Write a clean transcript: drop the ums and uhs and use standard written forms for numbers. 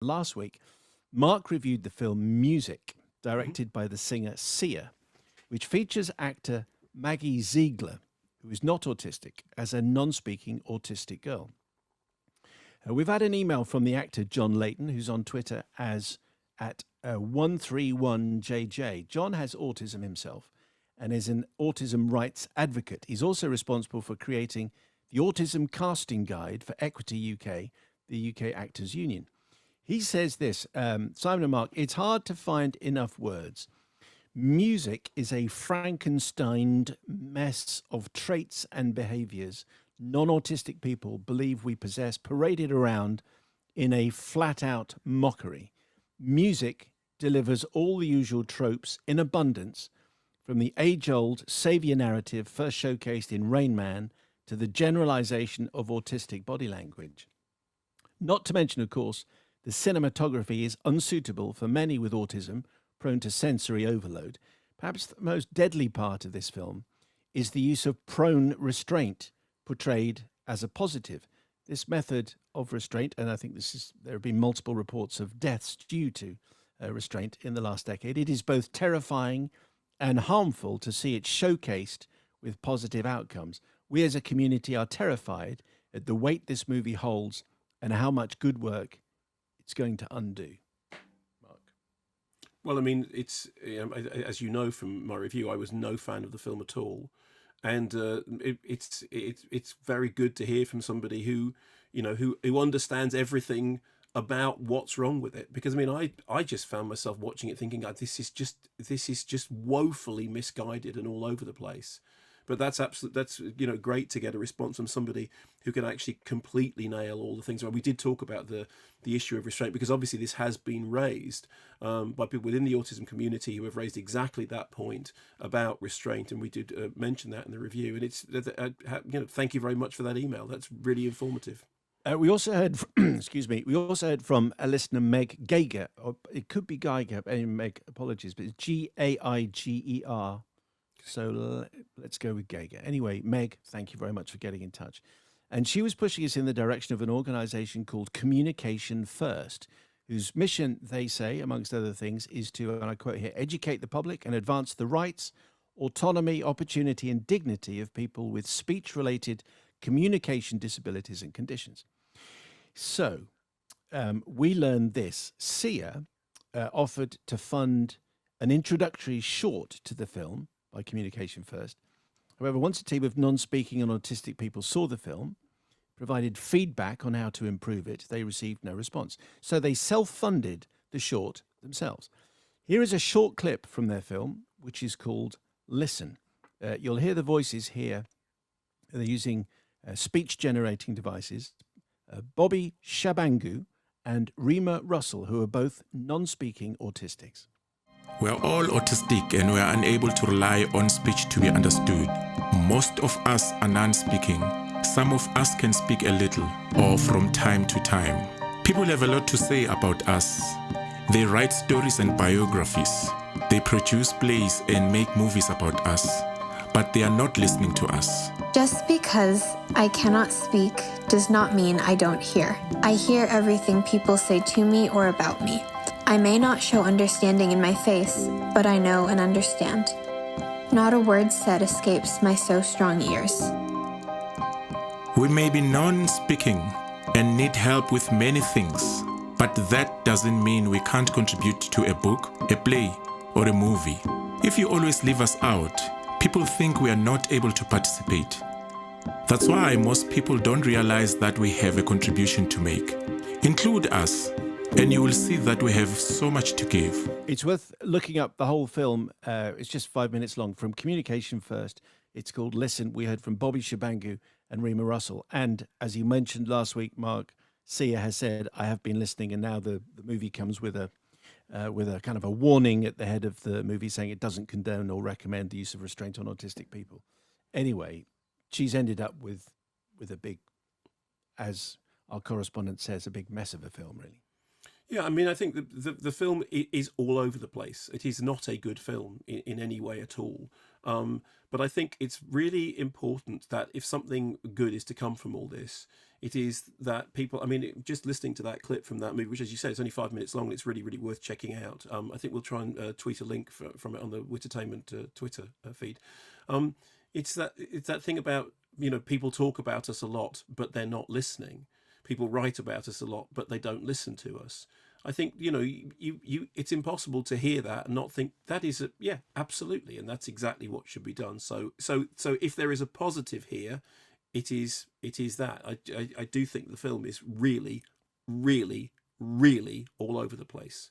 last week, Mark reviewed the film Music, Mhm. directed by the singer Sia, which features actor Maggie Ziegler, who is not autistic, as a non speaking autistic girl. We've had an email from the actor John Layton, who's on Twitter as at 131JJ. John has autism himself and is an autism rights advocate. He's also responsible for creating the Autism Casting Guide for Equity UK, the UK Actors Union. He says this, Simon and Mark, it's hard to find enough words. Music is a Frankensteined mess of traits and behaviors non-autistic people believe we possess, paraded around in a flat-out mockery. Music delivers all the usual tropes in abundance, from the age-old savior narrative first showcased in Rain Man to the generalization of autistic body language. Not to mention, of course, the cinematography is unsuitable for many with autism, prone to sensory overload. Perhaps the most deadly part of this film is the use of prone restraint, portrayed as a positive. This method of restraint, and I think there have been multiple reports of deaths due to restraint in the last decade. It is both terrifying and harmful to see it showcased with positive outcomes. We as a community are terrified at the weight this movie holds and how much good work it's going to undo. Mark. Well, I mean, as you know from my review, I was no fan of the film at all, and it's very good to hear from somebody who understands everything about what's wrong with it. Because I mean, I just found myself watching it thinking, "God, this is just woefully misguided and all over the place." But that's great to get a response from somebody who can actually completely nail all the things. We did talk about the issue of restraint, because obviously this has been raised by people within the autism community who have raised exactly that point about restraint, and we did mention that in the review. And it's thank you very much for that email. That's really informative. We also heard, excuse me, we also heard from a listener, Meg Geiger. Or it could be Geiger, Meg, apologies, but it's Gaiger. So let's go with Geiger. Anyway, Meg, thank you very much for getting in touch. And she was pushing us in the direction of an organization called Communication First, whose mission, they say, amongst other things, is to, and I quote here, educate the public and advance the rights, autonomy, opportunity, and dignity of people with speech-related communication disabilities and conditions. So we learned this. Sia offered to fund an introductory short to the film by Communication First. However, once a team of non-speaking and autistic people saw the film, provided feedback on how to improve it, they received no response. So they self-funded the short themselves. Here is a short clip from their film, which is called Listen. You'll hear the voices here. They're using speech-generating devices. Bobby Shabangu and Rima Russell, who are both non-speaking autistics. We are all autistic and we are unable to rely on speech to be understood. Most of us are non-speaking. Some of us can speak a little or from time to time. People have a lot to say about us. They write stories and biographies. They produce plays and make movies about us. But they are not listening to us. Just because I cannot speak does not mean I don't hear. I hear everything people say to me or about me. I may not show understanding in my face, but I know and understand. Not a word said escapes my so strong ears. We may be non-speaking and need help with many things, but that doesn't mean we can't contribute to a book, a play, or a movie. If you always leave us out, people think we are not able to participate. That's why most people don't realize that we have a contribution to make. Include us, and you will see that we have so much to give. It's worth looking up the whole film. It's just 5 minutes long. From Communication First, it's called Listen. We heard from Bobby Shabangu and Rima Russell. And as you mentioned last week, Mark, Sia has said, I have been listening, and now the movie comes with a kind of a warning at the head of the movie saying it doesn't condone or recommend the use of restraint on autistic people. Anyway, she's ended up with a big, as our correspondent says, a big mess of a film, really. Yeah, I mean, I think the film is all over the place. It is not a good film in any way at all. But I think it's really important that if something good is to come from all this, it is that people. I mean, just listening to that clip from that movie, which, as you say, it's only 5 minutes long, and it's really, really worth checking out. I think we'll try and tweet a link from it on the Wittertainment Twitter feed. It's that thing about, people talk about us a lot, but they're not listening. People write about us a lot, but they don't listen to us. I think it's impossible to hear that and not think that is yeah, absolutely, and that's exactly what should be done. So if there is a positive here, it is that I do think the film is really, really, really all over the place.